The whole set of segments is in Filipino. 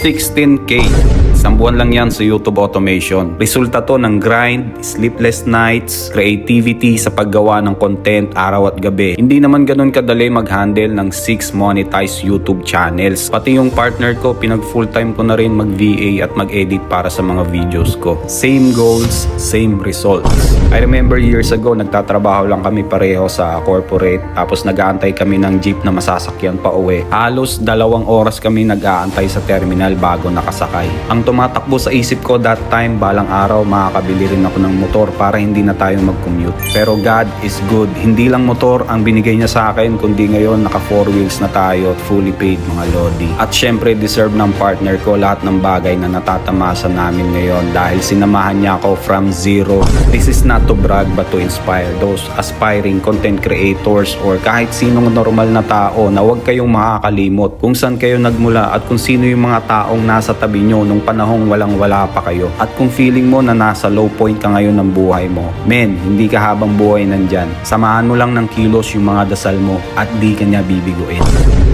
16K. Isang buwan lang yan sa YouTube automation. Resulta to ng grind, sleepless nights, creativity sa paggawa ng content araw at gabi. Hindi naman ganun kadali mag-handle ng 6 monetized YouTube channels. Pati yung partner ko, pinag full time ko na rin mag-VA at mag-edit para sa mga videos ko. Same goals, same results. I remember years ago, nagtatrabaho lang kami pareho sa corporate, tapos nag-aantay kami ng jeep na masasakyan pa uwi. Halos 2 oras kami nag-aantay sa terminal bago nakasakay. Ang tumatakbo sa isip ko that time, balang araw makakabili rin ako ng motor para hindi na tayo mag-commute. Pero God is good. Hindi lang motor ang binigay niya sa akin, kundi ngayon naka 4 wheels na tayo at fully paid mga lodi. At syempre deserve ng partner ko lahat ng bagay na natatamasa namin ngayon dahil sinamahan niya ako from zero. This is not to brag but to inspire those aspiring content creators or kahit sinong normal na tao na huwag kayong makakalimot kung saan kayo nagmula at kung sino yung mga taong nasa tabi nyo nung panahong walang-wala pa kayo. At kung feeling mo na nasa low point ka ngayon ng buhay mo, men, hindi ka habang buhay nandyan. Samahan mo lang ng kilos yung mga dasal mo at di ka niya bibiguin.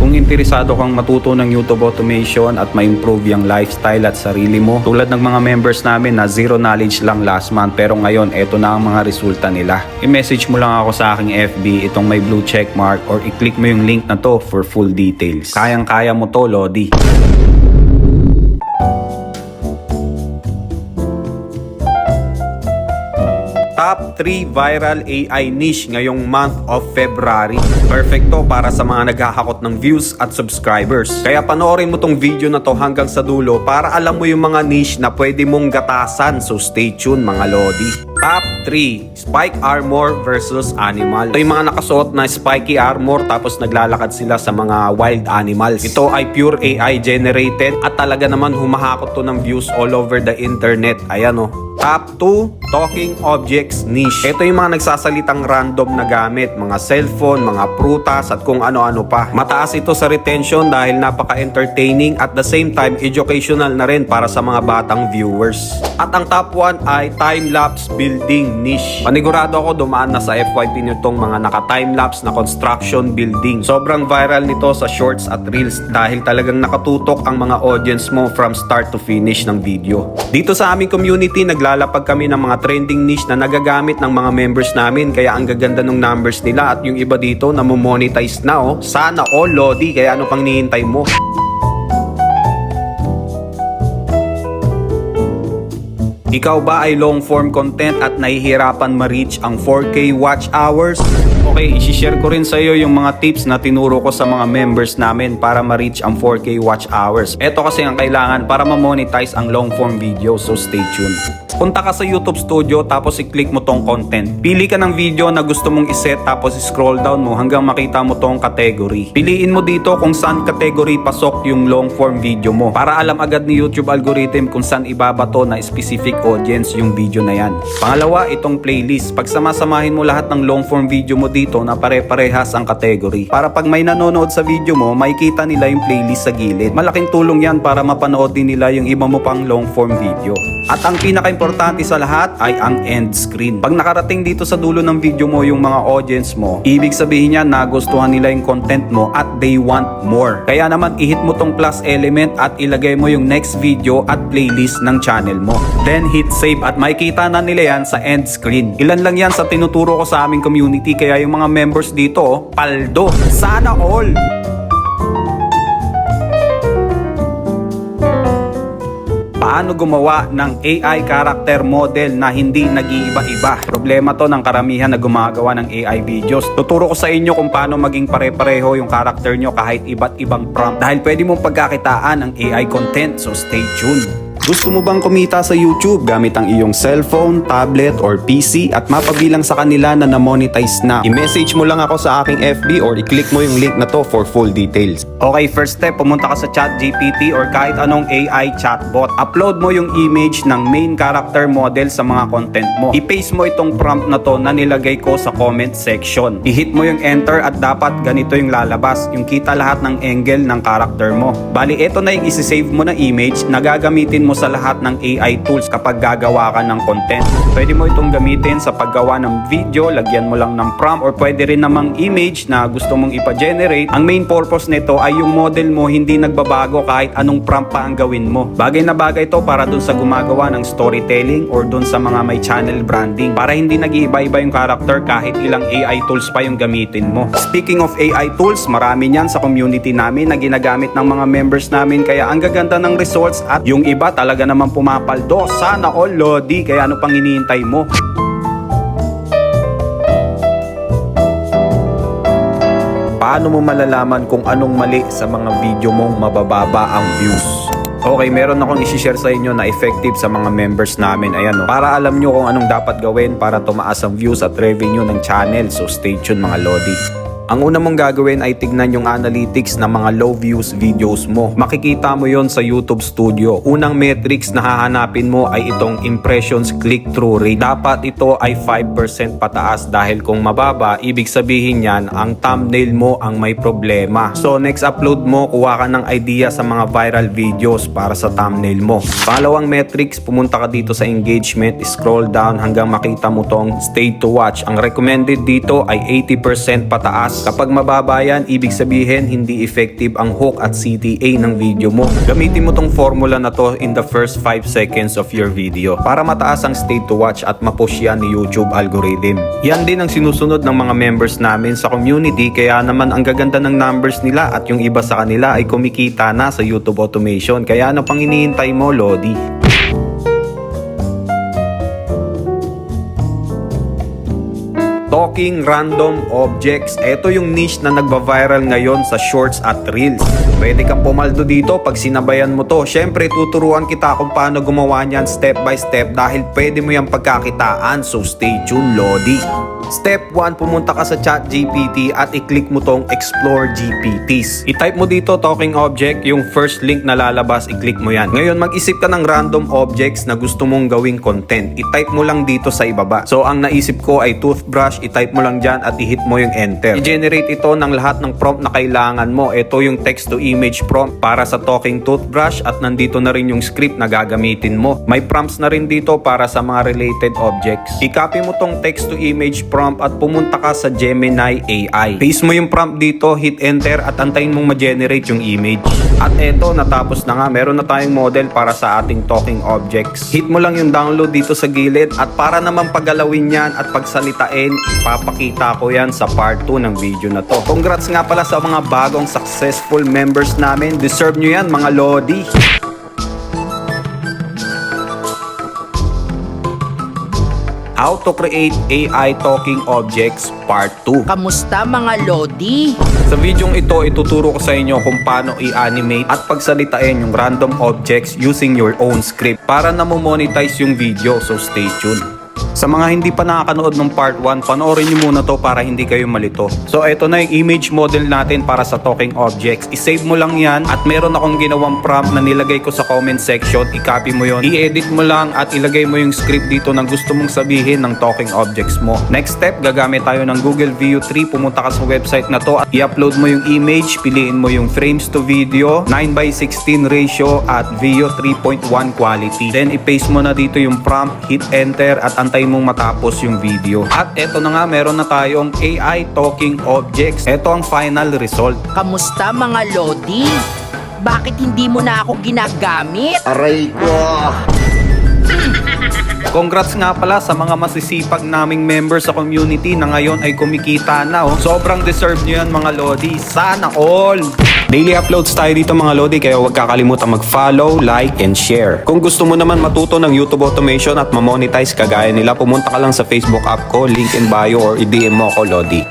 Kung interesado kang matuto ng YouTube automation at ma-improve yung lifestyle at sarili mo, tulad ng mga members namin na zero knowledge lang last month pero ngayon eto na ang mga resulta nila. I-message mo lang ako sa aking FB itong may blue check mark or i-click mo yung link na to for full details. Kayang-kaya mo to, Lodi. Top 3 viral AI niche ngayong month of February. Perfecto para sa mga naghahakot ng views at subscribers. Kaya panoorin mo tong video na to hanggang sa dulo para alam mo yung mga niche na pwede mong gatasan. So stay tuned mga lodi. Top 3, Spike Armor versus Animal. Ito yung mga nakasuot na spiky armor tapos naglalakad sila sa mga wild animals. Ito ay pure AI generated at talaga naman humahakot to ng views all over the internet. Ayan o. Top 2, Talking Objects niche. Ito yung mga nagsasalitang random na gamit, mga cellphone, mga prutas at kung ano-ano pa. Mataas ito sa retention dahil napaka-entertaining at the same time educational na rin para sa mga batang viewers. At ang top 1 ay time-lapse building niche. Panigurado ako dumaan na sa FYP nitong mga naka-time-lapse na construction building. Sobrang viral nito sa shorts at reels dahil talagang nakatutok ang mga audience mo from start to finish ng video. Dito sa aming community, naglalapag kami ng mga trending niche na nagagamit ng mga members namin kaya ang gaganda ng numbers nila at yung iba dito na monetize na oh. Sana all lodi, kaya ano pang nihintay mo? Ikaw ba ay long form content at nahihirapan ma-reach ang 4K watch hours? Okay, isi-share ko rin sa iyo yung mga tips na tinuro ko sa mga members namin para ma-reach ang 4K watch hours. Ito kasi ang kailangan para ma-monetize ang long form video, so stay tuned. Punta ka sa YouTube Studio tapos i-click mo tong content. Pili ka ng video na gusto mong iset tapos scroll down mo hanggang makita mo tong category. Piliin mo dito kung saan category pasok yung long form video mo para alam agad ni YouTube algorithm kung saan ibabato na specific audience yung video na yan. Pangalawa, itong playlist. Pagsamasamahin mo lahat ng long form video mo dito na pare-parehas ang category. Para pag may nanonood sa video mo, makikita nila yung playlist sa gilid. Malaking tulong yan para mapanood din nila yung iba mo pang long form video. At ang pinaka-importante sa lahat ay ang end screen. Pag nakarating dito sa dulo ng video mo yung mga audience mo, ibig sabihin niya nagustuhan nila yung content mo at they want more. Kaya naman i-hit mo tong plus element at ilagay mo yung next video at playlist ng channel mo. Then hit save at makikita na nila yan sa end screen. Ilan lang yan sa tinuturo ko sa aming community kaya yung mga members dito, paldo. Sana all! Paano gumawa ng AI character model na hindi nag-iiba-iba? Problema to ng karamihan na gumagawa ng AI videos. Tuturo ko sa inyo kung paano maging pare-pareho yung character nyo kahit iba't ibang prompt. Dahil pwede mong pagkakitaan ang AI content, so stay tuned. Gusto mo bang kumita sa YouTube gamit ang iyong cellphone, tablet, or PC at mapabilang sa kanila na na-monetize na? I-message mo lang ako sa aking FB or i-click mo yung link na to for full details. Okay, first step, pumunta ka sa ChatGPT or kahit anong AI chatbot. Upload mo yung image ng main character model sa mga content mo. I-paste mo itong prompt na to na nilagay ko sa comment section. I-hit mo yung enter at dapat ganito yung lalabas, yung kita lahat ng angle ng character mo. Bali, ito na yung isi-save mo na image na gagamitin mo sa lahat ng AI tools kapag gagawa ka ng content. Pwede mo itong gamitin sa paggawa ng video, lagyan mo lang ng prompt or pwede rin namang image na gusto mong ipa-generate. Ang main purpose nito ay ay yung model mo hindi nagbabago kahit anong prompt pa ang gawin mo. Bagay na bagay to para dun sa gumagawa ng storytelling or dun sa mga may channel branding para hindi nag-iiba-iba yung character kahit ilang AI tools pa yung gamitin mo. Speaking of AI tools, marami niyan sa community namin na ginagamit ng mga members namin kaya ang gaganda ng results at yung iba talaga naman pumapaldo. Sana all Lodi, kaya ano pang hinihintay mo? Paano mo malalaman kung anong mali sa mga video mong mabababa ang views? Okay, meron akong isi-share sa inyo na effective sa mga members namin. Ayan o, para alam nyo kung anong dapat gawin para tumaas ang views at revenue ng channel. So stay tuned mga Lodi. Ang una mong gagawin ay tignan yung analytics ng mga low views videos mo. Makikita mo yon sa YouTube Studio. Unang metrics na hahanapin mo ay itong impressions click-through rate. Dapat ito ay 5% pataas dahil kung mababa, ibig sabihin yan, ang thumbnail mo ang may problema. So next upload mo, kuha ka ng idea sa mga viral videos para sa thumbnail mo. Pangalawang metrics, pumunta ka dito sa engagement, scroll down hanggang makita mo tong stay to watch. Ang recommended dito ay 80% pataas. Kapag mababa yan, ibig sabihin hindi effective ang hook at CTA ng video mo. Gamitin mo tong formula na to in the first 5 seconds of your video para mataas ang stay to watch at mapush yan ni YouTube algorithm. Yan din ang sinusunod ng mga members namin sa community kaya naman ang gaganda ng numbers nila at yung iba sa kanila ay kumikita na sa YouTube automation. Kaya ano pang hinihintay mo, Lodi? Talking random objects. Ito yung niche na nagba-viral ngayon sa shorts at reels. Pwede kang pumaldo dito pag sinabayan mo to. Syempre, tuturuan kita kung paano gumawa niyan step by step dahil pwede mo yung pagkakitaan. So stay tuned, Lodi. Step 1, pumunta ka sa ChatGPT at i-click mo tong Explore GPTs. I-type mo dito talking object, yung first link na lalabas, i-click mo yan. Ngayon, mag-isip ka ng random objects na gusto mong gawing content. I-type mo lang dito sa ibaba. So, ang naisip ko ay toothbrush, i-type mo lang dyan at i-hit mo yung enter. I-generate ito ng lahat ng prompt na kailangan mo. Ito yung text to image prompt para sa talking toothbrush at nandito na rin yung script na gagamitin mo. May prompts na rin dito para sa mga related objects. I-copy mo tong text to image prompt at pumunta ka sa Gemini AI. Paste mo yung prompt dito, hit enter at antayin mong ma-generate yung image. At eto, natapos na nga. Meron na tayong model para sa ating talking objects. Hit mo lang yung download dito sa gilid at para naman paggalawin yan at pagsalitain, ipapakita ko yan sa part 2 ng video na to. Congrats nga pala sa mga bagong successful members namin. Deserve nyo yan mga Lodi. How to create AI talking objects part 2. Kamusta mga Lodi? Sa videong ito, ituturo ko sa inyo kung paano i-animate at pagsalitain yung random objects using your own script para na mo-monetize yung video. So stay tuned. Sa mga hindi pa nakakanood ng part 1, panoorin nyo muna to para hindi kayo malito. So ito na yung image model natin para sa talking objects. I-save mo lang yan at meron akong ginawang prompt na nilagay ko sa comment section. I-copy mo yon, i-edit mo lang at ilagay mo yung script dito ng gusto mong sabihin ng talking objects mo. Next step, gagamit tayo ng Google View 3. Pumunta ka sa website na to at i-upload mo yung image. Piliin mo yung frames to video, 9:16 ratio at Veo 3.1 quality. Then i-paste mo na dito yung prompt, hit enter at antay mong matapos yung video. At eto na nga, meron na tayong AI talking objects. Eto ang final result. Kamusta mga Lodi? Bakit hindi mo na ako ginagamit? Aray ko! Congrats nga pala sa mga masisipag naming members sa community na ngayon ay kumikita na. Sobrang deserve nyo yan mga Lodi. Sana all! Daily uploads tayo dito mga Lodi kaya huwag kakalimutan mag-follow, like, and share. Kung gusto mo naman matuto ng YouTube automation at ma-monetize kagaya nila, pumunta ka lang sa Facebook app ko, link in bio or i-DM mo ako Lodi.